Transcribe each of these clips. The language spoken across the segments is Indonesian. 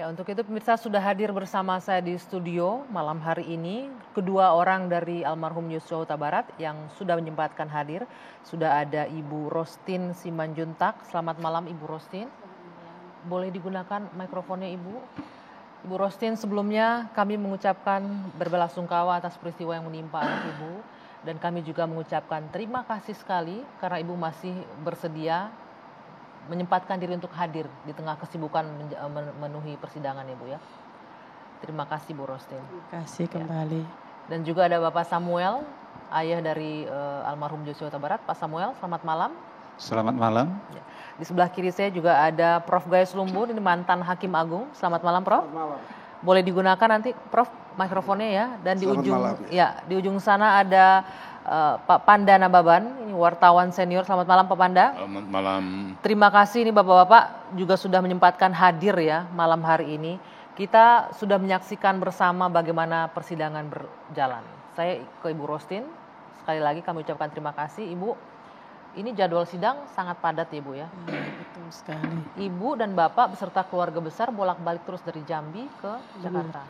Ya, untuk itu pemirsa sudah hadir bersama saya di studio malam hari ini kedua orang dari almarhum Yosua Huta Barat yang sudah menyempatkan hadir. Sudah ada Ibu Rostin Simanjuntak. Selamat malam Ibu Rostin. Boleh digunakan mikrofonnya Ibu. Ibu Rostin, sebelumnya kami mengucapkan berbelasungkawa atas peristiwa yang menimpa anak Ibu. Dan kami juga mengucapkan terima kasih sekali karena Ibu masih bersedia menyempatkan diri untuk hadir di tengah kesibukan memenuhi persidangan ya Bu ya. Terima kasih Bu Rostin. Terima kasih kembali. Dan juga ada Bapak Samuel, ayah dari almarhum Yosua Huta Barat. Pak Samuel, selamat malam. Selamat malam. Ya. Di sebelah kiri saya juga ada Prof. Gayus Lumbun, ini mantan Hakim Agung. Selamat malam Prof. Selamat malam. Boleh digunakan nanti Prof mikrofonnya ya. Dan di Selamat ujung malam. di ujung sana ada Pak Panda Nababan, ini wartawan senior. Selamat malam Pak Panda. Selamat malam. Terima kasih ini Bapak-Bapak juga sudah menyempatkan hadir ya malam hari ini. Kita sudah menyaksikan bersama bagaimana persidangan berjalan. Saya ke Ibu Rostin, sekali lagi kami ucapkan terima kasih Ibu. Ini jadwal sidang sangat padat ya Bu ya. Betul sekali. Ibu dan Bapak beserta keluarga besar bolak-balik terus dari Jambi ke Jakarta.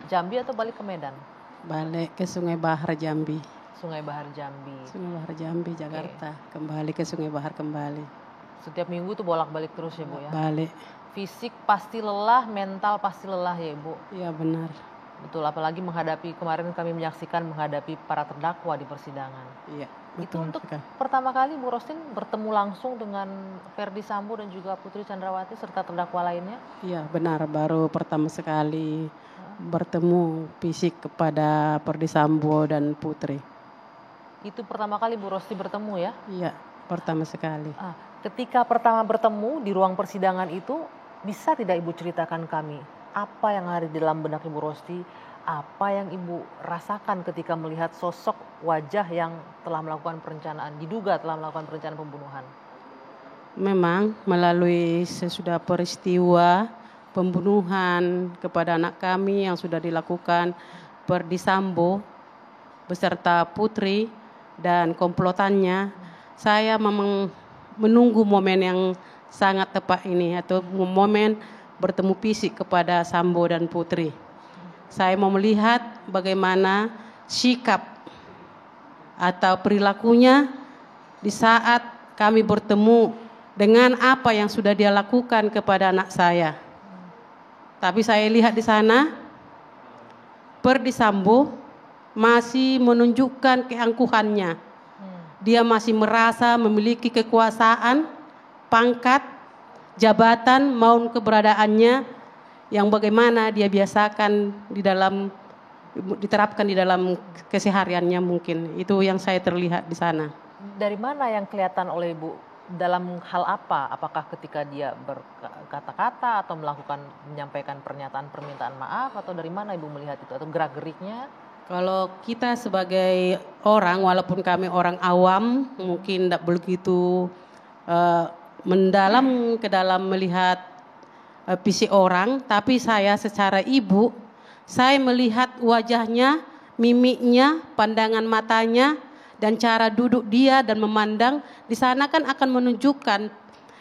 Jambi atau balik ke Medan? Balik ke Sungai Bahar Jambi. Sungai Bahar Jambi. Sungai Bahar Jambi, Jakarta. Kembali ke Sungai Bahar kembali. Setiap minggu tuh bolak-balik terus ya Bu ya? Balik. Fisik pasti lelah, mental pasti lelah ya Ibu? Iya benar. Betul, apalagi menghadapi, kemarin kami menyaksikan menghadapi para terdakwa di persidangan. Iya, Itu betul. untuk pertama kali Bu Rostin bertemu langsung dengan Ferdi Sambo dan juga Putri Chandrawati serta terdakwa lainnya? Iya benar, baru pertama sekali bertemu fisik kepada Ferdi Sambo dan Putri. Itu pertama kali Bu Rosti bertemu ya? Iya, pertama sekali. Ketika pertama bertemu di ruang persidangan itu, bisa tidak Ibu ceritakan kami apa yang ada di dalam benak Ibu Rosti, apa yang Ibu rasakan ketika melihat sosok wajah yang telah melakukan perencanaan, diduga telah melakukan perencanaan pembunuhan? Memang melalui sesudah peristiwa pembunuhan kepada anak kami yang sudah dilakukan Ferdi Sambo beserta Putri dan komplotannya, saya memang menunggu momen yang sangat tepat ini, atau momen bertemu fisik kepada Sambo dan Putri. Saya mau melihat bagaimana sikap atau perilakunya di saat kami bertemu dengan apa yang sudah dia lakukan kepada anak saya. Tapi saya lihat di sana Ferdi Sambo masih menunjukkan keangkuhannya. Dia masih merasa memiliki kekuasaan, pangkat, jabatan maupun keberadaannya yang bagaimana dia biasakan diterapkan di dalam kesehariannya mungkin. Itu yang saya terlihat di sana. Dari mana yang kelihatan oleh Ibu? Dalam hal apa? Apakah ketika dia berkata-kata atau menyampaikan pernyataan permintaan maaf, atau dari mana Ibu melihat itu, atau gerak-geriknya? Kalau kita sebagai orang, walaupun kami orang awam, mungkin tidak begitu mendalam ke dalam melihat fisik orang, tapi saya secara ibu, saya melihat wajahnya, mimiknya, pandangan matanya, dan cara duduk dia dan memandang, di sana kan akan menunjukkan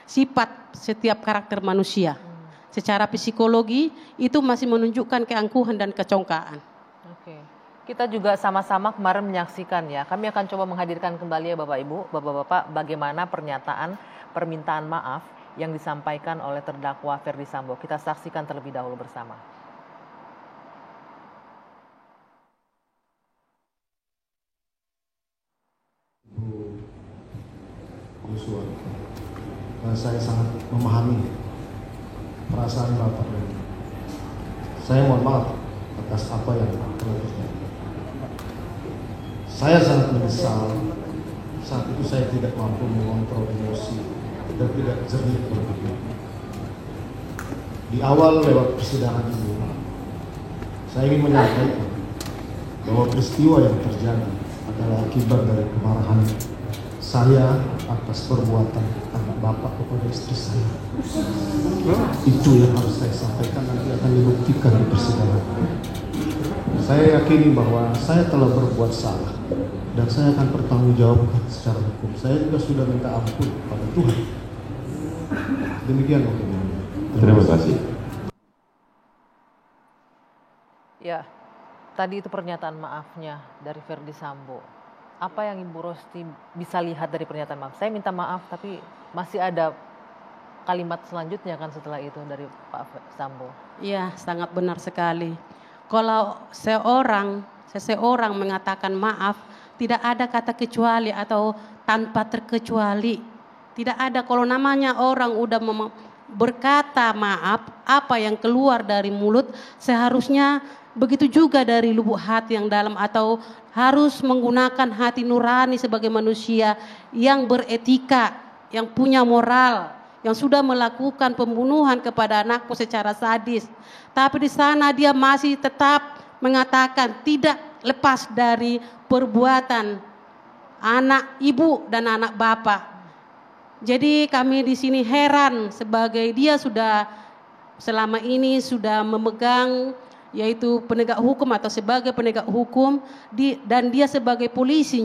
sifat setiap karakter manusia. Secara psikologi itu masih menunjukkan keangkuhan dan kecongkaan. Oke. Kita juga sama-sama kemarin menyaksikan ya. Kami akan coba menghadirkan kembali ya Bapak Ibu, Bapak-bapak, bagaimana pernyataan permintaan maaf yang disampaikan oleh terdakwa Ferdi Sambo. Kita saksikan terlebih dahulu bersama. Bu Yosua, saya sangat memahami perasaan Bapak dan saya mohon maaf atas apa yang telah terjadi. Saya sangat menyesal saat itu saya tidak mampu mengontrol emosi dan tidak jernih berpikir. Di awal lewat persidangan ini, saya ingin menyampaikan bahwa peristiwa yang terjadi adalah akibat dari kemarahan saya atas perbuatan anak Bapak kepada istri saya. Itu yang harus saya sampaikan, nanti akan dibuktikan di persidangan. Saya yakini bahwa saya telah berbuat salah dan saya akan bertanggungjawabkan secara hukum. Saya juga sudah minta ampun kepada Tuhan. Demikian mungkin. Terima kasih. Ya, tadi itu pernyataan maafnya dari Verdi Sambo. Apa yang Ibu Rosti bisa lihat dari pernyataan maaf? Saya minta maaf, tapi masih ada kalimat selanjutnya kan setelah itu dari Pak Sambo. Iya, sangat benar sekali. Kalau seseorang mengatakan maaf, tidak ada kata kecuali atau tanpa terkecuali. Tidak ada, kalau namanya orang udah berkata maaf, apa yang keluar dari mulut seharusnya begitu juga dari lubuk hati yang dalam, atau harus menggunakan hati nurani sebagai manusia yang beretika, yang punya moral, yang sudah melakukan pembunuhan kepada anakku secara sadis. Tapi di sana dia masih tetap mengatakan tidak lepas dari perbuatan anak ibu dan anak bapak. Jadi kami di sini heran, sebagai dia sudah selama ini sudah memegang yaitu penegak hukum atau sebagai penegak hukum, dan dia sebagai polisi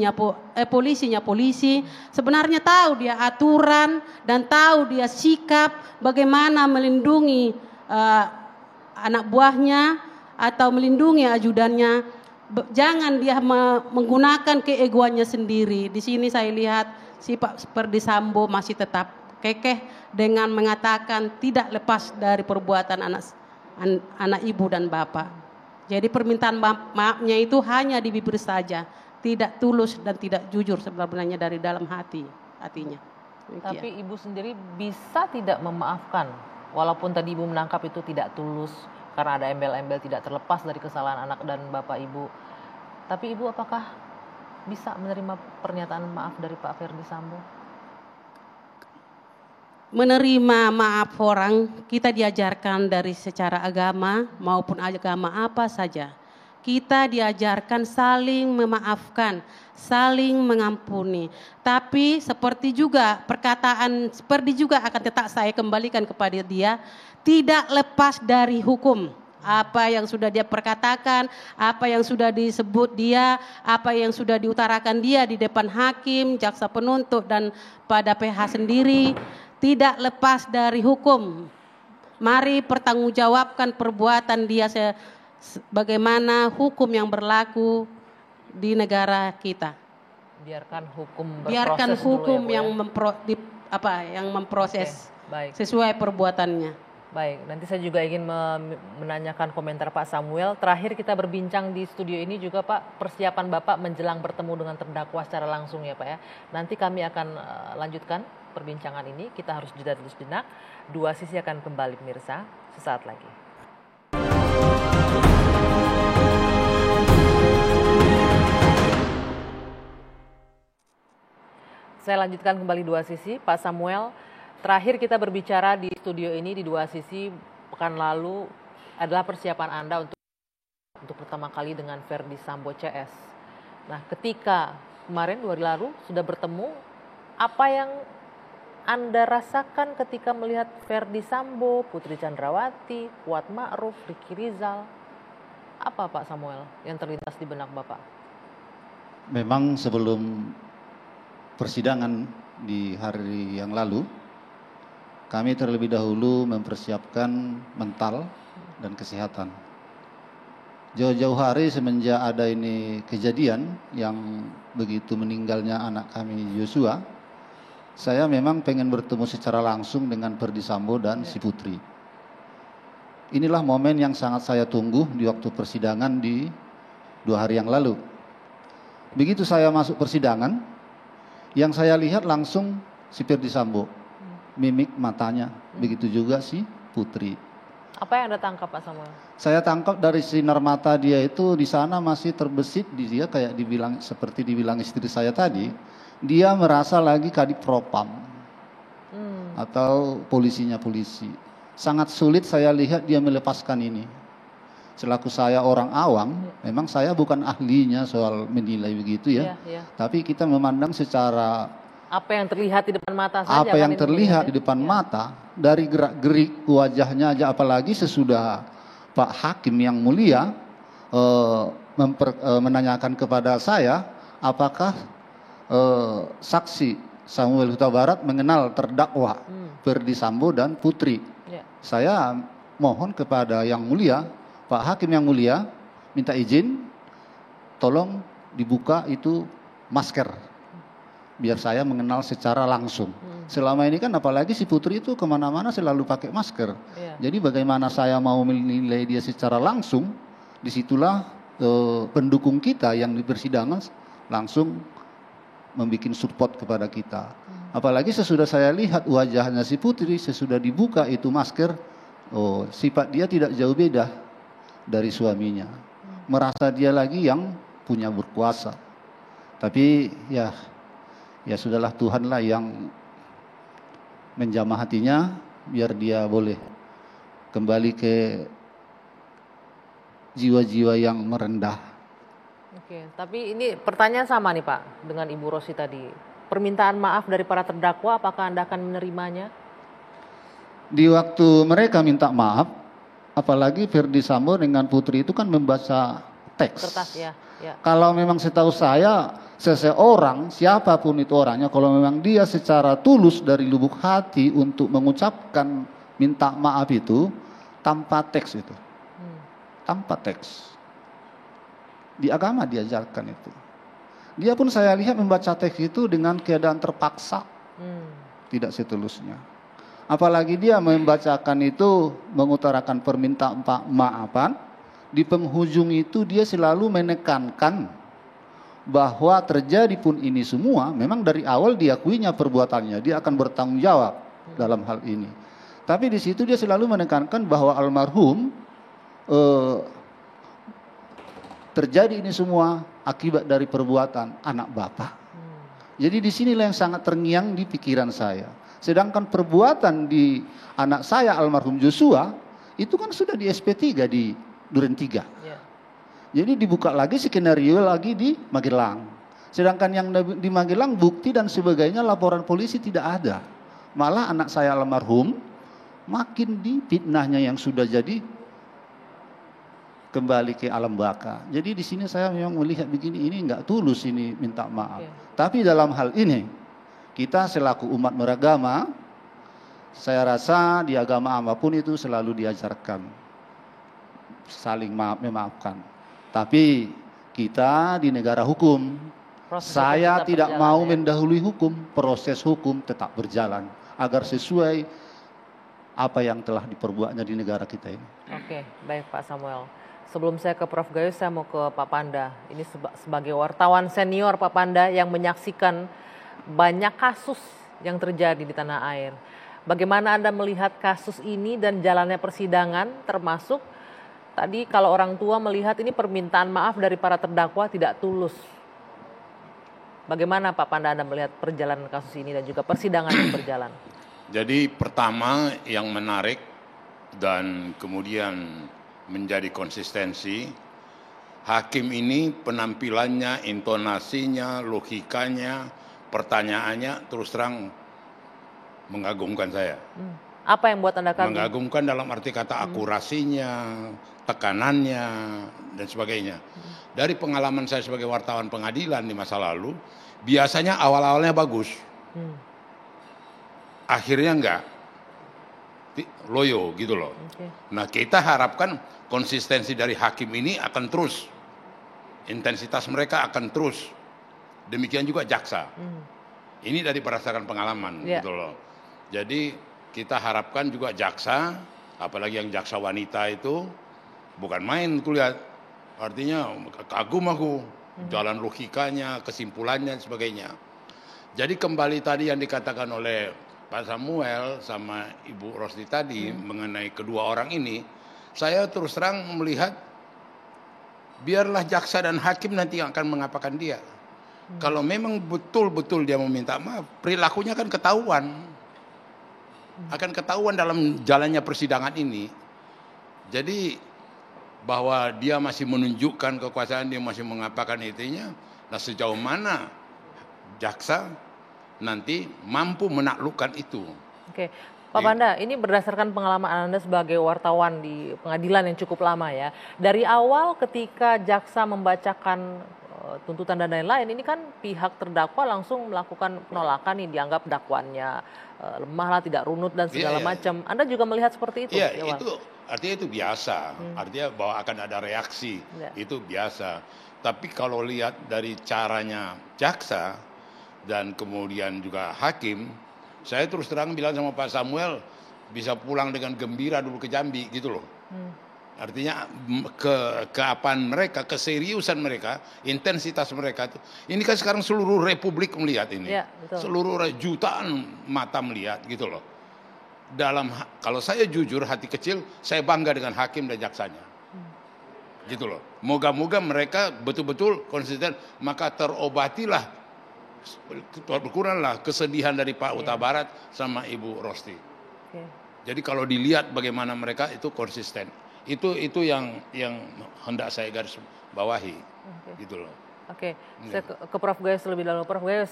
sebenarnya tahu dia aturan dan tahu dia sikap bagaimana melindungi anak buahnya atau melindungi ajudannya. Jangan dia menggunakan keegoannya sendiri. Di sini saya lihat si Pak Verdi Sambo masih tetap kekeh dengan mengatakan tidak lepas dari perbuatan anak ibu dan bapak. Jadi permintaan maafnya itu hanya di bibir saja, tidak tulus dan tidak jujur sebenarnya dari dalam hatinya. Tapi ibu sendiri bisa tidak memaafkan, walaupun tadi ibu menangkap itu tidak tulus karena ada embel-embel tidak terlepas dari kesalahan anak dan bapak ibu. Tapi ibu apakah bisa menerima pernyataan maaf dari Pak Verdi Sambo? Menerima maaf orang, kita diajarkan dari secara agama maupun agama apa saja. Kita diajarkan saling memaafkan, saling mengampuni. Tapi seperti juga akan tetap saya kembalikan kepada dia, tidak lepas dari hukum. Apa yang sudah dia perkatakan, apa yang sudah disebut dia, apa yang sudah diutarakan dia di depan hakim, jaksa penuntut dan pada PH sendiri, tidak lepas dari hukum. Mari pertanggungjawabkan perbuatan dia bagaimana hukum yang berlaku di negara kita. Biarkan hukum berproses. Biarkan hukum dulu ya, yang memproses baik. Sesuai perbuatannya. Baik, nanti saya juga ingin menanyakan komentar Pak Samuel. Terakhir kita berbincang di studio ini juga Pak, persiapan Bapak menjelang bertemu dengan terdakwa secara langsung ya Pak ya. Nanti kami akan lanjutkan perbincangan ini, kita harus jeda dulu sejenak. Dua Sisi akan kembali pemirsa sesaat lagi. Saya lanjutkan kembali Dua Sisi, Pak Samuel. Terakhir kita berbicara di studio ini di Dua Sisi pekan lalu adalah persiapan Anda untuk pertama kali dengan Verdi Sambo CS. Nah, ketika kemarin 2 hari lalu sudah bertemu, apa yang Anda rasakan ketika melihat Verdi Sambo, Putri Chandrawati, Kuat Ma'ruf, Ricky Rizal? Apa Pak Samuel yang terlintas di benak Bapak? Memang sebelum persidangan di hari yang lalu, kami terlebih dahulu mempersiapkan mental dan kesehatan. Jauh-jauh hari semenjak ada ini kejadian yang begitu meninggalnya anak kami Joshua, saya memang pengen bertemu secara langsung dengan Verdi Sambo dan si Putri. Inilah momen yang sangat saya tunggu di waktu persidangan di 2 hari yang lalu. Begitu saya masuk persidangan, yang saya lihat langsung si Verdi Sambo. Mimik matanya, begitu juga si Putri. Apa yang Anda tangkap Pak Samuel? Saya tangkap dari sinar mata dia itu di sana masih terbesit di dia kayak seperti dibilang istri saya tadi, dia merasa lagi kadip propam atau polisi. Sangat sulit saya lihat dia melepaskan ini. Selaku saya orang awam, memang saya bukan ahlinya soal menilai begitu ya. Tapi kita memandang secara apa yang terlihat di depan mata saja. Apa yang terlihat di depan mata dari gerak-gerik wajahnya aja, apalagi sesudah Pak Hakim yang mulia menanyakan kepada saya apakah saksi Samuel Huta Barat mengenal terdakwa Verdi Sambo dan Putri. Saya mohon kepada yang mulia, Pak Hakim yang mulia, minta izin, tolong dibuka itu masker, biar saya mengenal secara langsung. Selama ini kan apalagi si Putri itu kemana-mana selalu pakai masker. Jadi bagaimana saya mau menilai dia secara langsung, disitulah pendukung kita yang di persidangan langsung membuat support kepada kita. Apalagi sesudah saya lihat wajahnya si Putri, sesudah dibuka itu masker, sifat dia tidak jauh beda dari suaminya. Merasa dia lagi yang punya berkuasa. Tapi ya sudahlah, Tuhanlah yang menjamah hatinya biar dia boleh kembali ke jiwa-jiwa yang merendah. Oke, tapi ini pertanyaan sama nih Pak dengan Ibu Rosi tadi. Permintaan maaf dari para terdakwa, apakah Anda akan menerimanya? Di waktu mereka minta maaf, apalagi Ferdi Sambo dengan Putri itu kan membaca teks. Kertas ya. Kalau memang setahu saya, seseorang, siapapun itu orangnya, kalau memang dia secara tulus dari lubuk hati untuk mengucapkan minta maaf itu, tanpa teks itu. Tanpa teks. Di agama diajarkan itu. Dia pun saya lihat membaca teks itu dengan keadaan terpaksa. Tidak setulusnya. Apalagi dia membacakan itu, mengutarakan permintaan maafan, di penghujung itu dia selalu menekankan bahwa terjadi pun ini semua, memang dari awal diakuinya perbuatannya, dia akan bertanggung jawab dalam hal ini. Tapi di situ dia selalu menekankan bahwa almarhum terjadi ini semua akibat dari perbuatan anak bapak. Jadi di sinilah yang sangat terngiang di pikiran saya. Sedangkan perbuatan di anak saya almarhum Joshua itu kan sudah di SP3 di Duren 3. Jadi dibuka lagi skenario lagi di Magelang. Sedangkan yang di Magelang bukti dan sebagainya laporan polisi tidak ada. Malah anak saya almarhum makin difitnahnya yang sudah jadi kembali ke alam baka. Jadi di sini saya memang melihat begini, ini enggak tulus ini minta maaf. Tapi dalam hal ini kita selaku umat beragama, saya rasa di agama apapun itu selalu diajarkan saling memaafkan. Tapi kita di negara hukum, saya tidak mau mendahului hukum, proses hukum tetap berjalan agar sesuai apa yang telah diperbuatnya di negara kita ini. Oke, baik Pak Samuel. Sebelum saya ke Prof. Gayus, saya mau ke Pak Panda. Ini sebagai wartawan senior Pak Panda yang menyaksikan banyak kasus yang terjadi di tanah air. Bagaimana Anda melihat kasus ini dan jalannya persidangan, termasuk tadi kalau orang tua melihat ini permintaan maaf dari para terdakwa tidak tulus. Bagaimana Pak Panda Anda melihat perjalanan kasus ini dan juga persidangan yang berjalan? Jadi pertama yang menarik dan kemudian menjadi konsistensi, hakim ini penampilannya, intonasinya, logikanya, pertanyaannya terus terang mengagumkan saya. Apa yang buat Anda kagum? Mengagumkan dalam arti kata akurasinya, tekanannya, dan sebagainya. Dari pengalaman saya sebagai wartawan pengadilan di masa lalu, biasanya awal-awalnya bagus. Akhirnya enggak. Loyo gitu loh. Nah, kita harapkan konsistensi dari hakim ini akan terus. Intensitas mereka akan terus. Demikian juga jaksa. Ini dari berdasarkan pengalaman gitu loh. Jadi kita harapkan juga jaksa, apalagi yang jaksa wanita itu bukan main tuh lihat. Artinya kagum aku jalan logikanya, kesimpulannya dan sebagainya. Jadi kembali tadi yang dikatakan oleh Pak Samuel sama Ibu Rosdi tadi mengenai kedua orang ini, saya terus terang melihat biarlah jaksa dan hakim nanti yang akan mengapakan dia. Kalau memang betul-betul dia meminta maaf, perilakunya kan ketahuan. Akan ketahuan dalam jalannya persidangan ini. Jadi bahwa dia masih menunjukkan kekuasaan, dia masih mengapakan itunya. Nah, sejauh mana jaksa nanti mampu menaklukkan itu. Oke, Pak Panda, ini berdasarkan pengalaman Anda sebagai wartawan di pengadilan yang cukup lama ya. Dari awal ketika jaksa membacakan tuntutan dan lain-lain, ini kan pihak terdakwa langsung melakukan penolakan nih, dianggap dakwaannya lemah lah, tidak runut dan segala macam. Anda juga melihat seperti itu? Iya, itu Artinya itu biasa, artinya bahwa akan ada reaksi, itu biasa. Tapi kalau lihat dari caranya jaksa dan kemudian juga hakim, saya terus terang bilang sama Pak Samuel, bisa pulang dengan gembira dulu ke Jambi gitu loh. Artinya keapaan mereka, keseriusan mereka, intensitas mereka itu. Ini kan sekarang seluruh republik melihat ini. Ya, betul. Seluruh jutaan mata melihat gitu loh. Kalau saya jujur hati kecil, saya bangga dengan hakim dan jaksanya. Gitu loh. Moga-moga mereka betul-betul konsisten, maka terobatilah, berkuranglah kesedihan dari Pak Huta Barat sama Ibu Rosti. Jadi kalau dilihat bagaimana mereka itu konsisten. Itu yang hendak saya garis bawahi. Gitu loh. Oke, saya ke Prof. Gayus lebih dahulu. Prof. Gayus,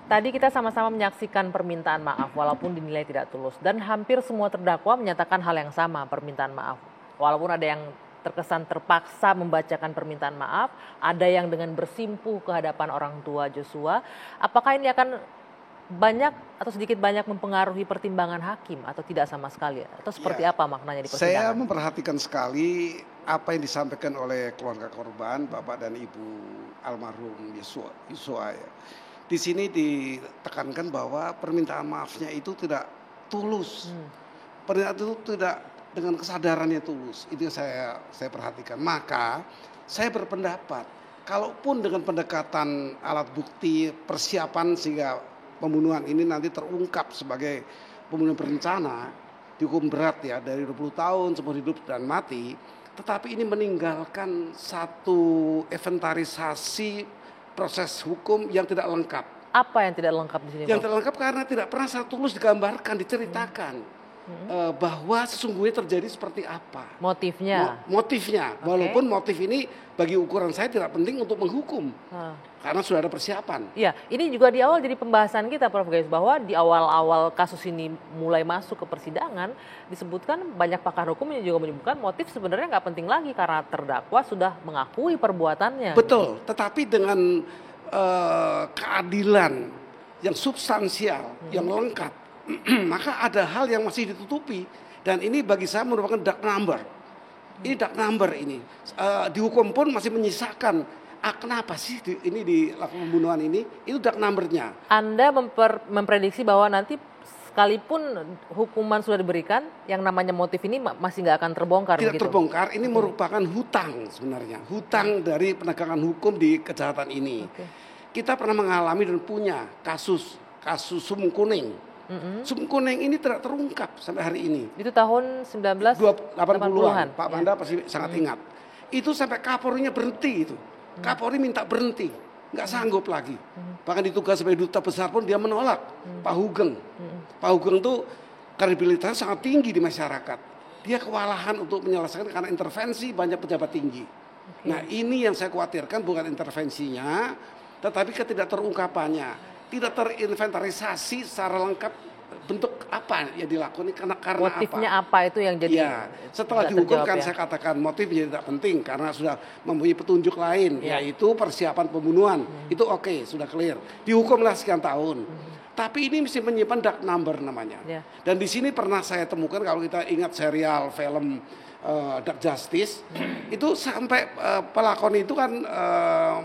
tadi kita sama-sama menyaksikan permintaan maaf walaupun dinilai tidak tulus. Dan hampir semua terdakwa menyatakan hal yang sama, permintaan maaf. Walaupun ada yang terkesan terpaksa membacakan permintaan maaf, ada yang dengan bersimpuh ke hadapan orang tua Joshua. Apakah ini akan banyak atau sedikit banyak mempengaruhi pertimbangan hakim atau tidak sama sekali? Atau seperti apa maknanya di persidangan? Saya memperhatikan sekali apa yang disampaikan oleh keluarga korban, Bapak dan Ibu almarhum Yosua. Di sini ditekankan bahwa permintaan maafnya itu tidak tulus. Permintaan itu tidak dengan kesadarannya tulus. Itu yang saya perhatikan. Maka saya berpendapat, kalaupun dengan pendekatan alat bukti persiapan sehingga pembunuhan ini nanti terungkap sebagai pembunuhan berencana, dihukum berat ya dari 20 tahun seumur hidup dan mati, tetapi ini meninggalkan satu inventarisasi proses hukum yang tidak lengkap. Apa yang tidak lengkap di sini? Yang tidak lengkap karena tidak pernah secara tulus digambarkan, diceritakan bahwa sesungguhnya terjadi seperti apa. Motifnya. Motifnya, walaupun motif ini bagi ukuran saya tidak penting untuk menghukum. Karena sudah ada persiapan. Iya, ini juga di awal jadi pembahasan kita, Prof. Gayus, bahwa di awal-awal kasus ini mulai masuk ke persidangan, disebutkan banyak pakar hukum yang juga menyebutkan motif sebenarnya nggak penting lagi karena terdakwa sudah mengakui perbuatannya. Betul, tetapi dengan keadilan yang substansial, yang lengkap, maka ada hal yang masih ditutupi. Dan ini bagi saya merupakan dark number. Ini dark number ini. Dihukum pun masih menyisakan. Kenapa sih ini dilakukan pembunuhan ini? Itu dark number-nya. Anda memprediksi bahwa nanti sekalipun hukuman sudah diberikan, yang namanya motif ini masih nggak akan terbongkar? Tidak begitu? Terbongkar, ini merupakan hutang sebenarnya. Hutang dari penegakan hukum di kejahatan ini. Kita pernah mengalami dan punya kasus Sum Kuning. Sum Kuning ini tidak terungkap sampai hari ini. Itu tahun 1980-an. Pak Panda pasti sangat ingat. Itu sampai Kapolrinya berhenti itu. Kapolri minta berhenti, nggak sanggup lagi. Bahkan ditugas sebagai duta besar pun dia menolak. Pak Hugeng. Pak Hugeng itu kredibilitasnya sangat tinggi di masyarakat. Dia kewalahan untuk menyelesaikan karena intervensi banyak pejabat tinggi. Nah ini yang saya khawatirkan, bukan intervensinya, tetapi ketidakterungkapannya. Tidak terinventarisasi secara lengkap bentuk apa yang dilakukan karena motifnya apa itu yang jadi setelah dihukumkan saya katakan motifnya tidak penting karena sudah mempunyai petunjuk lain yaitu persiapan pembunuhan. Itu oke, sudah clear, dihukumlah sekian tahun. Tapi ini mesti menyimpan dark number namanya. Dan di sini pernah saya temukan, kalau kita ingat serial film Dark Justice, itu sampai pelakon itu kan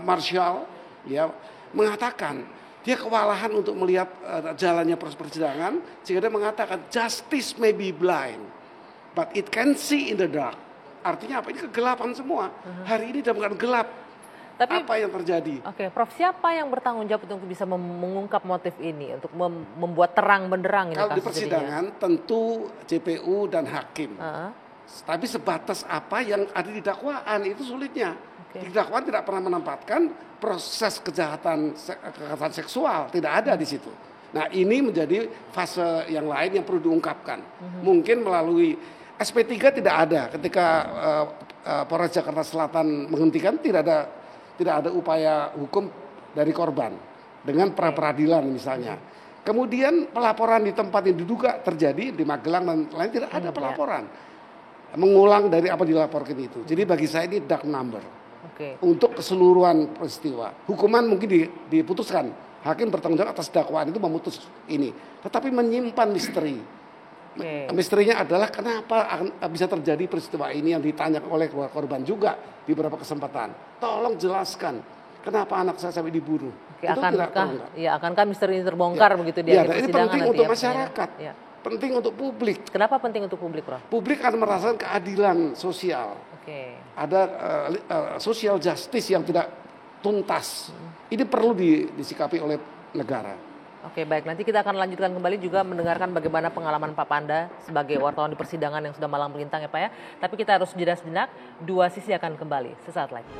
Marshall ya mengatakan dia kewalahan untuk melihat jalannya proses persidangan, sehingga dia mengatakan justice may be blind, but it can see in the dark. Artinya apa? Ini kegelapan semua. Hari ini dalam keadaan gelap. Tapi apa yang terjadi? Oke, Prof, siapa yang bertanggung jawab untuk bisa mengungkap motif ini, untuk membuat terang benderang ini? Kalau di persidangan tentu JPU dan hakim. Tapi sebatas apa yang ada di dakwaan itu sulitnya. Di dakwaan tidak pernah menempatkan proses kejahatan seksual, tidak ada di situ. Nah ini menjadi fase yang lain yang perlu diungkapkan. Mungkin melalui SP3 tidak ada ketika Polres Jakarta Selatan menghentikan, tidak ada upaya hukum dari korban dengan pra peradilan misalnya. Kemudian pelaporan di tempat yang diduga terjadi di Magelang dan lain tidak ada pelaporan. Mengulang dari apa dilaporkan itu. Jadi bagi saya ini dark number. Untuk keseluruhan peristiwa. Hukuman mungkin diputuskan. Hakim bertanggung jawab atas dakwaan itu memutus ini. Tetapi menyimpan misteri. Misterinya adalah kenapa bisa terjadi peristiwa ini yang ditanyakan oleh keluarga korban juga di beberapa kesempatan. Tolong jelaskan kenapa anak saya sampai dibunuh. Akankah misteri ini terbongkar begitu di akhir persidangan? Ini penting untuk masyarakat, penting untuk publik. Kenapa penting untuk publik, Prof? Publik akan merasakan keadilan sosial. Ada social justice yang tidak tuntas. Ini perlu disikapi oleh negara. Oke, baik. Nanti kita akan lanjutkan kembali juga mendengarkan bagaimana pengalaman Pak Panda sebagai wartawan di persidangan yang sudah malang melintang ya Pak ya. Tapi kita harus jeda sejenak, dua sisi akan kembali sesaat lagi.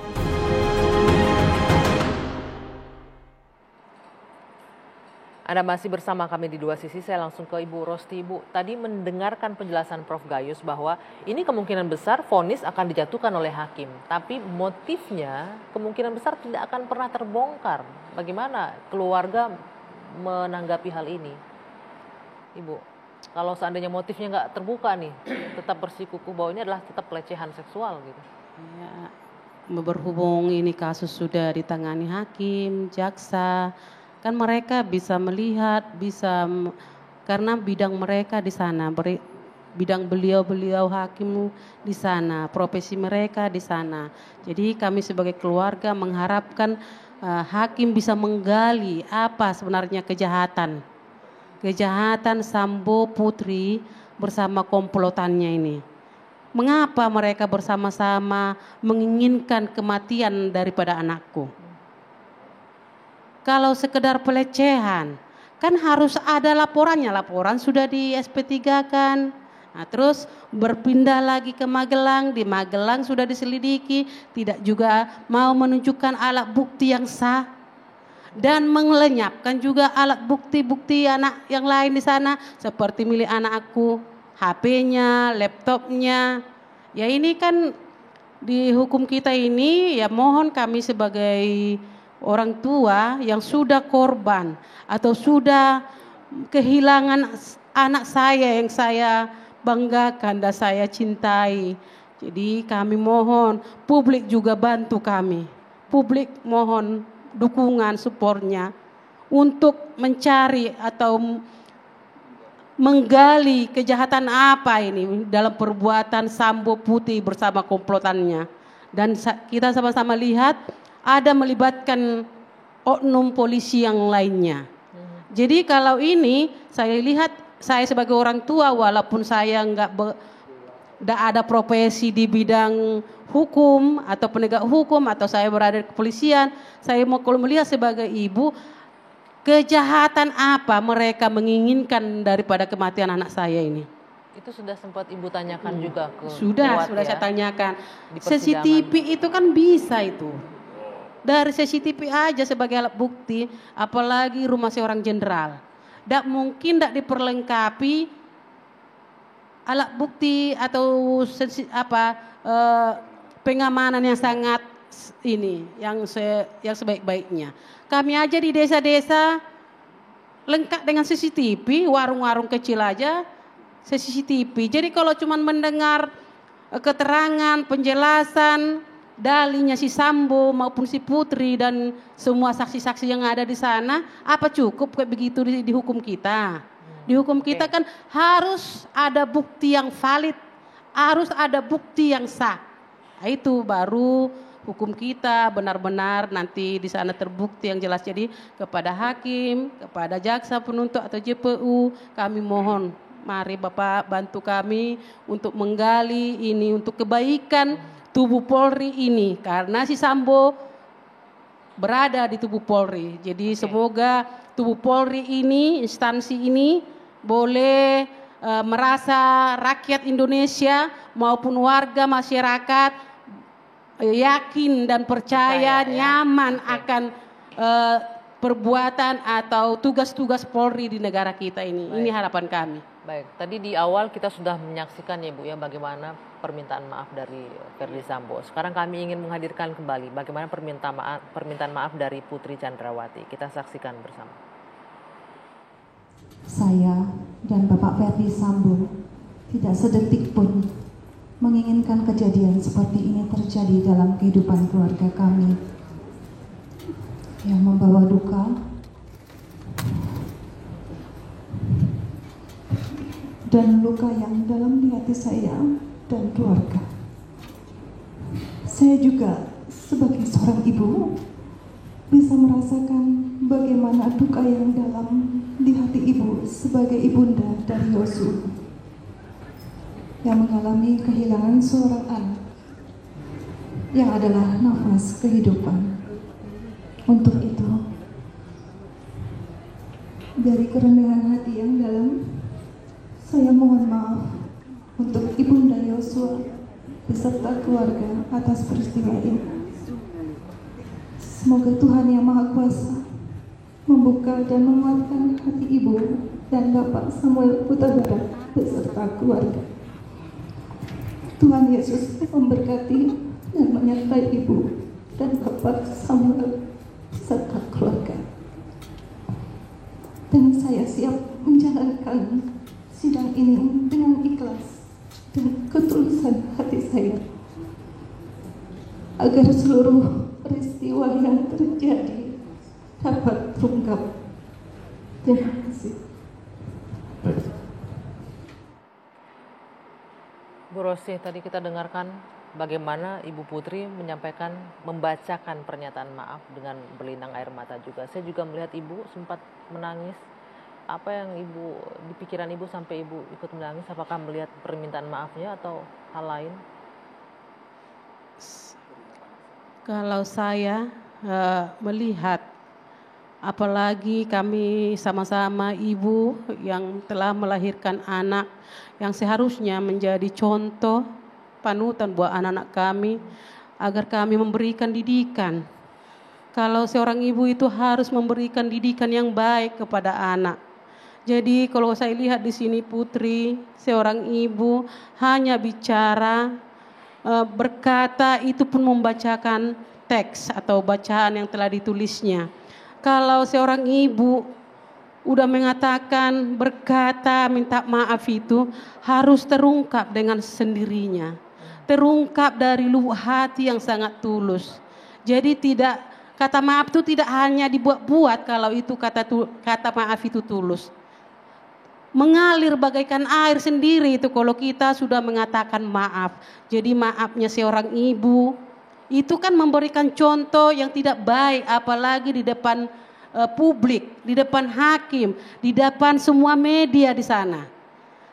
Anda masih bersama kami di dua sisi, saya langsung ke Ibu Rosti. Ibu, tadi mendengarkan penjelasan Prof. Gayus bahwa ini kemungkinan besar vonis akan dijatuhkan oleh hakim. Tapi motifnya kemungkinan besar tidak akan pernah terbongkar. Bagaimana keluarga menanggapi hal ini? Ibu, kalau seandainya motifnya nggak terbuka nih, tetap bersikukuh bahwa ini adalah tetap pelecehan seksual gitu. Ya, berhubung ini kasus sudah ditangani hakim, jaksa, kan mereka bisa melihat, karena bidang mereka di sana, bidang beliau hakim di sana, profesi mereka di sana. Jadi kami sebagai keluarga mengharapkan hakim bisa menggali apa sebenarnya kejahatan Sambo Putri bersama komplotannya ini. Mengapa mereka bersama-sama menginginkan kematian daripada anakku? Kalau sekedar pelecehan, kan harus ada laporannya. Laporan sudah di SP3 kan. Nah, terus berpindah lagi ke Magelang. Di Magelang sudah diselidiki. Tidak juga mau menunjukkan alat bukti yang sah. Dan melenyapkan juga alat bukti-bukti anak yang lain di sana. Seperti milik anak aku, HP-nya, laptopnya. Ya ini kan di hukum kita ini ya mohon kami sebagai orang tua yang sudah korban atau sudah kehilangan anak saya yang saya banggakan dan saya cintai. Jadi kami mohon publik juga bantu kami. Publik mohon dukungan, supportnya untuk mencari atau menggali kejahatan apa ini dalam perbuatan Sambo Putri bersama komplotannya. Dan kita sama-sama lihat ada melibatkan oknum polisi yang lainnya. Jadi kalau ini saya lihat, saya sebagai orang tua walaupun saya enggak ada profesi di bidang hukum atau penegak hukum atau saya berada di kepolisian, saya mau kalau melihat sebagai ibu kejahatan apa mereka menginginkan daripada kematian anak saya ini. Itu sudah sempat Ibu tanyakan juga ke Sudah saya tanyakan. CCTV itu kan bisa itu. Dari CCTV aja sebagai alat bukti, apalagi rumah seorang jenderal. Tidak mungkin tidak diperlengkapi alat bukti atau pengamanan yang sangat yang sebaik-baiknya. Kami aja di desa-desa lengkap dengan CCTV, warung-warung kecil aja CCTV. Jadi kalau cuma mendengar keterangan, penjelasan, dalinya si Sambo maupun si Putri dan semua saksi-saksi yang ada di sana, apa cukup kayak begitu di hukum kita? Di hukum kita kan harus ada bukti yang valid, harus ada bukti yang sah. Nah, itu baru hukum kita benar-benar nanti di sana terbukti yang jelas. Jadi kepada hakim, kepada jaksa penuntut atau JPU, kami mohon mari Bapak bantu kami untuk menggali ini untuk kebaikan tubuh Polri ini, karena si Sambo berada di tubuh Polri. Jadi semoga tubuh Polri ini, instansi ini boleh merasa rakyat Indonesia maupun warga masyarakat yakin dan percaya nyaman akan perbuatan atau tugas-tugas Polri di negara kita ini. Baik. Ini harapan kami. Baik, tadi di awal kita sudah menyaksikan ya Bu ya bagaimana permintaan maaf dari Verdi Sambo. Sekarang kami ingin menghadirkan kembali bagaimana permintaan maaf dari Putri Chandrawati. Kita saksikan bersama. Saya dan Bapak Verdi Sambo tidak sedetik pun menginginkan kejadian seperti ini terjadi dalam kehidupan keluarga kami yang membawa duka dan luka yang dalam di hati saya dan keluarga. Saya juga sebagai seorang ibu bisa merasakan bagaimana duka yang dalam di hati ibu sebagai ibunda dari Yosua yang mengalami kehilangan seorang anak yang adalah nafas kehidupan. Untuk itu, dari kerendahan hati yang dalam, saya mohon maaf untuk ibunda Yosua beserta keluarga atas peristiwa ini. Semoga Tuhan Yang Maha Kuasa membuka dan menguatkan hati ibu dan Bapak Samuel Huta Barat beserta keluarga. Tuhan Yesus memberkati dan menyertai ibu dan Bapak Samuel serta keluarga. Dan saya siap menjalankan sidang ini dengan ikhlas dan ketulusan hati saya, agar seluruh peristiwa yang terjadi dapat terungkap. Terima kasih. Bu Rosti, tadi kita dengarkan bagaimana Ibu Putri menyampaikan, membacakan pernyataan maaf dengan berlinang air mata juga. Saya juga melihat Ibu sempat menangis. Apa yang di pikiran Ibu sampai Ibu ikut menangis? Apakah melihat permintaan maafnya atau hal lain? Kalau saya melihat, apalagi kami sama-sama ibu yang telah melahirkan anak yang seharusnya menjadi contoh panutan buat anak-anak kami, agar kami memberikan didikan. Kalau seorang ibu itu harus memberikan didikan yang baik kepada anak. Jadi kalau saya lihat di sini Putri, seorang ibu hanya bicara, berkata, itu pun membacakan teks atau bacaan yang telah ditulisnya. Kalau seorang ibu udah mengatakan, berkata, minta maaf, itu harus terungkap dengan sendirinya. Terungkap dari lubuk hati yang sangat tulus. Jadi kata maaf itu tidak hanya dibuat-buat kalau itu kata maaf itu tulus. Mengalir bagaikan air sendiri itu kalau kita sudah mengatakan maaf. Jadi maafnya seorang ibu itu kan memberikan contoh yang tidak baik, apalagi di depan publik, di depan hakim, di depan semua media di sana.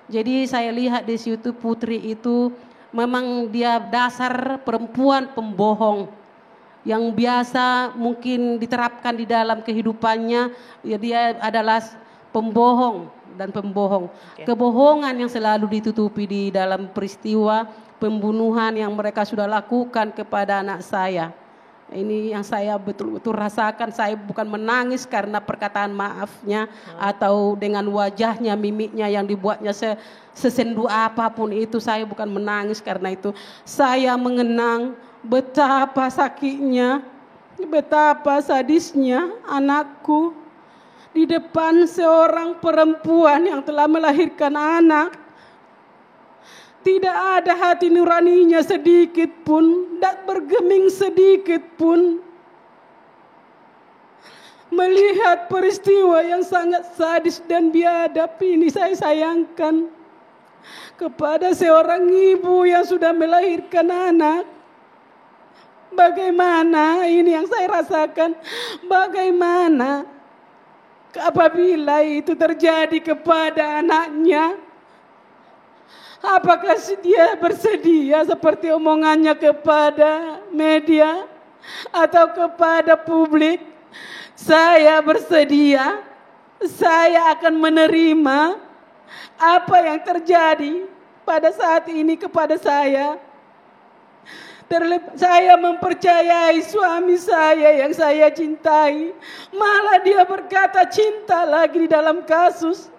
Jadi saya lihat di situ Putri itu memang dia dasar perempuan pembohong yang biasa mungkin diterapkan di dalam kehidupannya. Ya, dia adalah pembohong dan pembohong. Kebohongan yang selalu ditutupi di dalam peristiwa pembunuhan yang mereka sudah lakukan kepada anak saya. Ini yang saya betul-betul rasakan. Saya bukan menangis karena perkataan maafnya atau dengan wajahnya, mimiknya yang dibuatnya sesendu apapun itu. Saya bukan menangis karena itu. Saya mengenang betapa sakitnya, betapa sadisnya anakku di depan seorang perempuan yang telah melahirkan anak. Tidak ada hati nuraninya sedikit pun, tak bergeming sedikit pun. Melihat peristiwa yang sangat sadis dan biadab ini, saya sayangkan kepada seorang ibu yang sudah melahirkan anak. Bagaimana ini yang saya rasakan, bagaimana apabila itu terjadi kepada anaknya. Apakah dia bersedia seperti omongannya kepada media atau kepada publik? Saya bersedia, saya akan menerima apa yang terjadi pada saat ini kepada saya. Saya mempercayai suami saya yang saya cintai, malah dia berkata cinta lagi di dalam kasus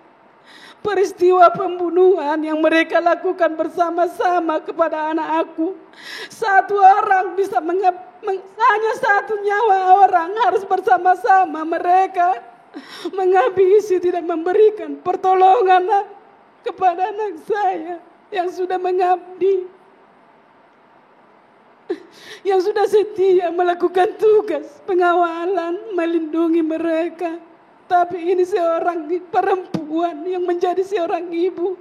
peristiwa pembunuhan yang mereka lakukan bersama-sama kepada anak aku. Satu orang bisa hanya satu nyawa orang harus bersama-sama mereka menghabisi, tidak memberikan pertolongan kepada anak saya yang sudah mengabdi, yang sudah setia melakukan tugas pengawalan, melindungi mereka. Tapi ini seorang perempuan yang menjadi seorang ibu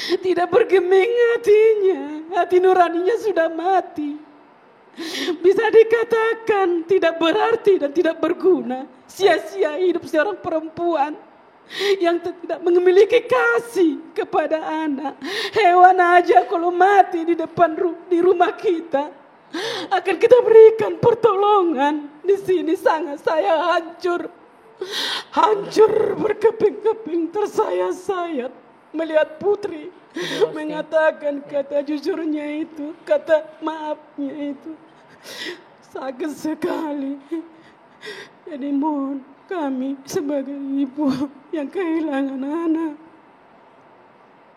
Tidak bergeming hatinya, hati nuraninya sudah mati. Bisa dikatakan tidak berarti dan tidak berguna. Sia-sia hidup seorang perempuan yang tidak memiliki kasih kepada anak. Hewan aja kalau mati di depan di rumah kita akan kita berikan pertolongan. Di sini sangat saya hancur berkeping-keping, tersayat-sayat melihat putri mengatakan kata jujurnya itu, kata maafnya itu. Sakit sekali. Jadi mohon kami sebagai ibu yang kehilangan anak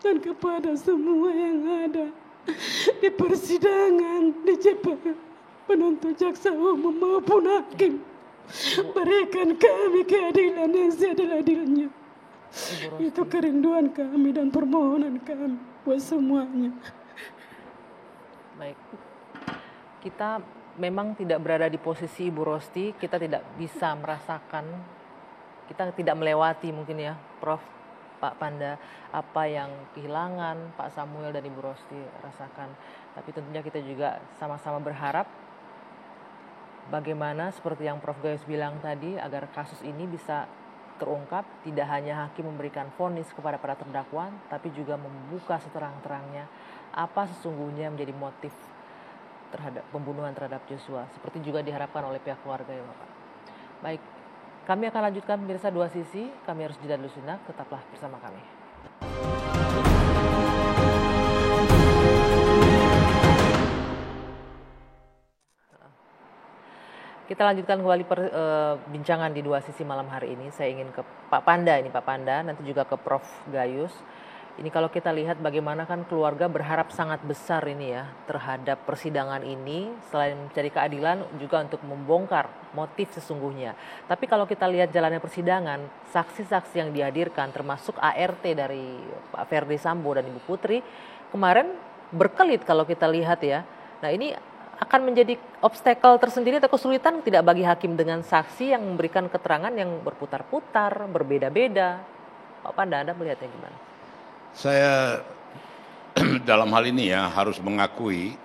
dan kepada semua yang ada di persidangan, di penuntut jaksa umum maupun hakim, berikan kami keadilan yang seadil-adilnya. Itu kerinduan kami dan permohonan kami buat semuanya. Baik, kita memang tidak berada di posisi Ibu Rosti, kita tidak bisa merasakan, kita tidak melewati mungkin ya Prof, Pak Panda, apa yang kehilangan Pak Samuel dan Ibu Rosti rasakan. Tapi tentunya kita juga sama-sama berharap bagaimana seperti yang Prof Gayus bilang tadi, agar kasus ini bisa terungkap, tidak hanya hakim memberikan vonis kepada para terdakwa, tapi juga membuka seterang-terangnya apa sesungguhnya menjadi motif terhadap pembunuhan terhadap Joshua, seperti juga diharapkan oleh pihak keluarga ya Bapak. Baik, kami akan lanjutkan pemirsa dua sisi, kami harus jeda dulu sejenak, tetaplah bersama kami. Kita lanjutkan kembali perbincangan di dua sisi malam hari ini. Saya ingin ke Pak Panda nanti juga ke Prof Gayus. Ini kalau kita lihat bagaimana kan keluarga berharap sangat besar ini ya terhadap persidangan ini, selain mencari keadilan juga untuk membongkar motif sesungguhnya. Tapi kalau kita lihat jalannya persidangan, saksi-saksi yang dihadirkan termasuk ART dari Pak Ferdi Sambo dan Ibu Putri kemarin berkelit kalau kita lihat ya. Nah ini akan menjadi obstacle tersendiri atau kesulitan tidak bagi hakim dengan saksi yang memberikan keterangan yang berputar-putar, berbeda-beda. Pak Panda, Anda melihatnya gimana? Saya dalam hal ini ya harus mengakui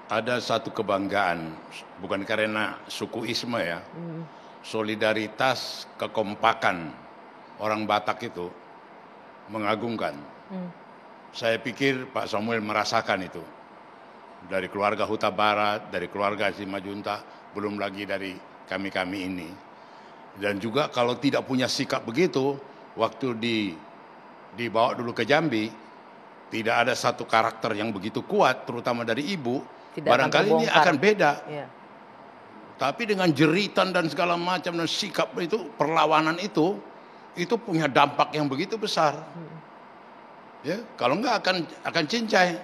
ada satu kebanggaan, bukan karena sukuisme ya, solidaritas, kekompakan orang Batak itu mengagumkan. Saya pikir Pak Samuel merasakan itu. Dari keluarga Huta Barat, dari keluarga Simajuntak, belum lagi dari kami-kami ini. Dan juga kalau tidak punya sikap begitu, waktu dibawa dulu ke Jambi, tidak ada satu karakter yang begitu kuat, terutama dari ibu, tidak barangkali ini akan beda. Ya. Tapi dengan jeritan dan segala macam dan sikap itu, perlawanan itu punya dampak yang begitu besar. Ya, kalau enggak akan cincai,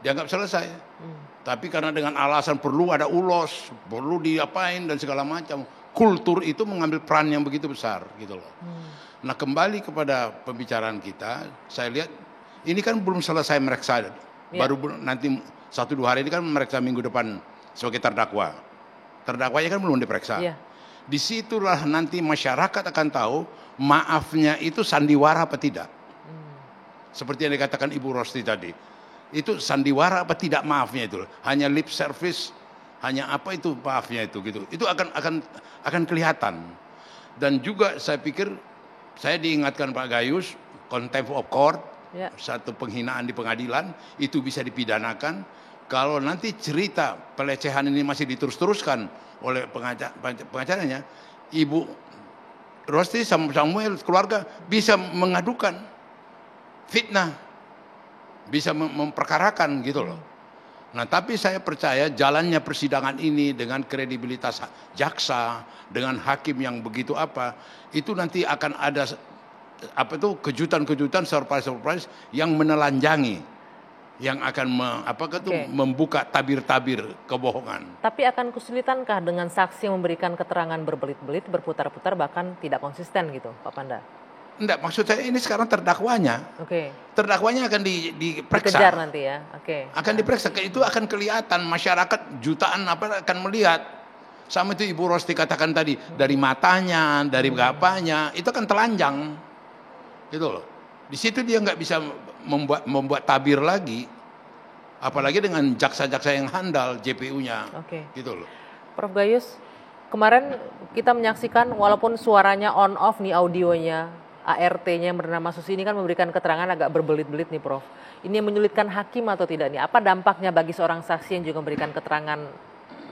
dianggap selesai. Tapi karena dengan alasan perlu ada ulos, perlu diapain dan segala macam, kultur itu mengambil peran yang begitu besar gitu loh. Nah kembali kepada pembicaraan kita, saya lihat ini kan belum selesai mereksa, baru nanti 1-2 hari ini kan mereksa minggu depan sebagai terdakwa. Terdakwanya kan belum diperiksa. Disitulah nanti masyarakat akan tahu maafnya itu sandiwara apa tidak. Seperti yang dikatakan Ibu Rosti tadi. Itu sandiwara apa tidak maafnya itu, hanya lip service, hanya apa itu maafnya itu gitu. Itu akan kelihatan. Dan juga saya pikir saya diingatkan Pak Gayus, contempt of court, satu penghinaan di pengadilan itu bisa dipidanakan. Kalau nanti cerita pelecehan ini masih diterus-teruskan oleh pengacaranya, Ibu Rosti Samuel keluarga bisa mengadukan fitnah, bisa memperkarakan gitu loh. Nah tapi saya percaya jalannya persidangan ini dengan kredibilitas jaksa, dengan hakim yang begitu itu nanti akan ada kejutan-kejutan, surprise yang menelanjangi, yang akan membuka tabir-tabir kebohongan. Tapi akan kesulitankah dengan saksi yang memberikan keterangan berbelit-belit, berputar-putar, bahkan tidak konsisten gitu Pak Panda? Enggak, maksud saya ini sekarang terdakwanya. Terdakwanya akan diperiksa. Dikejar nanti ya. Akan diperiksa, itu akan kelihatan, masyarakat jutaan akan melihat. Sama itu Ibu Rosti katakan tadi, dari matanya, dari apanya, itu akan telanjang. Gitu loh. Di situ dia nggak bisa membuat tabir lagi, apalagi dengan jaksa-jaksa yang handal JPU-nya, gitu loh. Prof Gayus, kemarin kita menyaksikan walaupun suaranya on off nih audionya, ART-nya yang bernama Susi ini kan memberikan keterangan agak berbelit-belit nih Prof. Ini menyulitkan hakim atau tidak nih? Apa dampaknya bagi seorang saksi yang juga memberikan keterangan,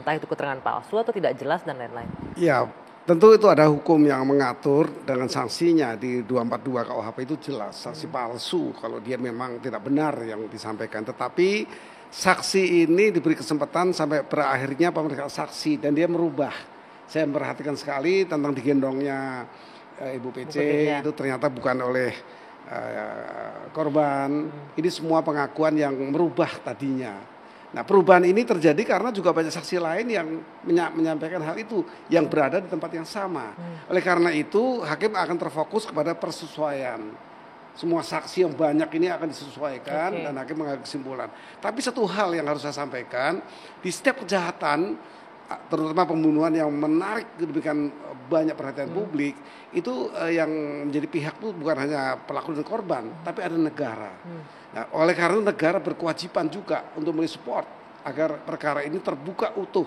entah itu keterangan palsu atau tidak jelas dan lain-lain? Ya, tentu itu ada hukum yang mengatur dengan sanksinya di 242 KUHP itu jelas, sanksi palsu kalau dia memang tidak benar yang disampaikan. Tetapi saksi ini diberi kesempatan sampai berakhirnya pemeriksaan saksi dan dia merubah. Saya memperhatikan sekali tentang digendongnya Ibu PC itu ternyata bukan oleh korban. Ini semua pengakuan yang merubah tadinya. Nah, perubahan ini terjadi karena juga banyak saksi lain yang menyampaikan hal itu yang berada di tempat yang sama. Oleh karena itu, hakim akan terfokus kepada persesuaian. Semua saksi yang banyak ini akan disesuaikan dan hakim mengambil kesimpulan. Tapi satu hal yang harus saya sampaikan, di setiap kejahatan, terutama pembunuhan yang menarik demikian banyak perhatian publik, itu yang menjadi pihak itu bukan hanya pelaku dan korban, tapi ada negara. Nah, oleh karena negara berkewajiban juga untuk mensupport agar perkara ini terbuka utuh.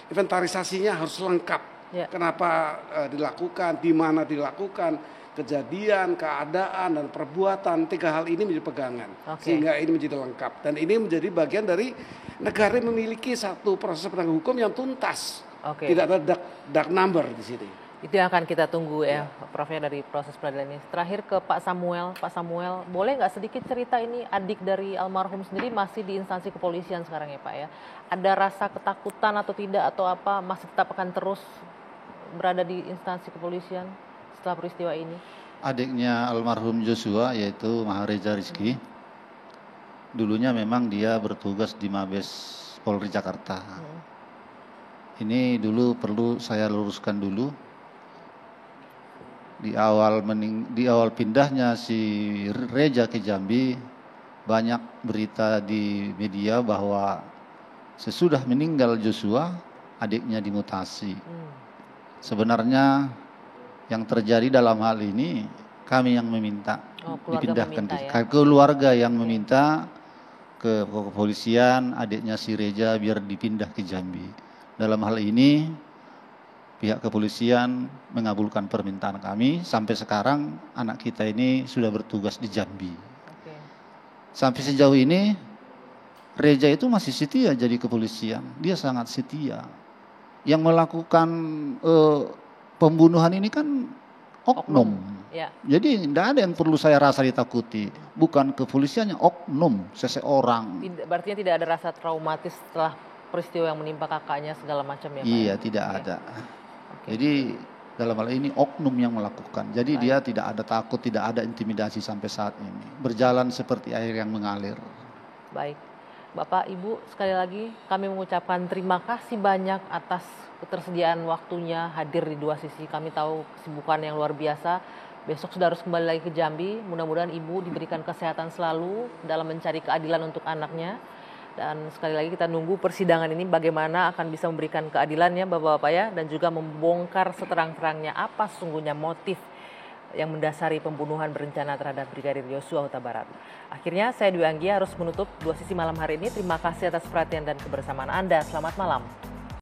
Inventarisasinya harus lengkap. Kenapa dilakukan, di mana dilakukan, kejadian, keadaan, dan perbuatan. 3 hal ini menjadi pegangan. Sehingga ini menjadi lengkap. Dan ini menjadi bagian dari negara yang memiliki satu proses penegakan hukum yang tuntas. Tidak ada dark number di sini. Itu yang akan kita tunggu ya, Prof, ya, dari proses peradilan ini. Terakhir ke Pak Samuel. Pak Samuel, boleh nggak sedikit cerita, ini adik dari almarhum sendiri masih di instansi kepolisian sekarang ya Pak ya. Ada rasa ketakutan atau tidak atau apa, masih tetap akan terus berada di instansi kepolisian setelah peristiwa ini? Adiknya almarhum Joshua yaitu Mahareja Rizky, dulunya memang dia bertugas di Mabes Polri Jakarta. Ini dulu perlu saya luruskan dulu. Di awal pindahnya si Reja ke Jambi, banyak berita di media bahwa sesudah meninggal Joshua, adiknya dimutasi. Sebenarnya yang terjadi dalam hal ini, kami yang meminta dipindahkan ke keluarga yang meminta ke kepolisian, adiknya si Reja biar dipindah ke Jambi. Dalam hal ini, pihak kepolisian mengabulkan permintaan kami. Sampai sekarang anak kita ini sudah bertugas di Jambi. Sampai sejauh ini Reja itu masih setia jadi kepolisian. Dia sangat setia. Yang melakukan pembunuhan ini kan oknum. Jadi tidak ada yang perlu saya rasa ditakuti. Bukan kepolisiannya, oknum seseorang. Berarti tidak ada rasa traumatis setelah peristiwa yang menimpa kakaknya segala macam ya Pak? Iya, tidak ada. Jadi dalam hal ini oknum yang melakukan. Jadi dia tidak ada takut, tidak ada intimidasi sampai saat ini. Berjalan seperti air yang mengalir. Baik. Bapak, Ibu, sekali lagi kami mengucapkan terima kasih banyak atas ketersediaan waktunya hadir di dua sisi. Kami tahu kesibukan yang luar biasa. Besok sudah harus kembali lagi ke Jambi. Mudah-mudahan Ibu diberikan kesehatan selalu dalam mencari keadilan untuk anaknya. Dan sekali lagi kita nunggu persidangan ini bagaimana akan bisa memberikan keadilan ya Bapak-Bapak ya, dan juga membongkar seterang-terangnya apa sesungguhnya motif yang mendasari pembunuhan berencana terhadap Brigadir Yosua Huta Barat. Akhirnya saya Dwi Anggia harus menutup dua sisi malam hari ini. Terima kasih atas perhatian dan kebersamaan Anda. Selamat malam.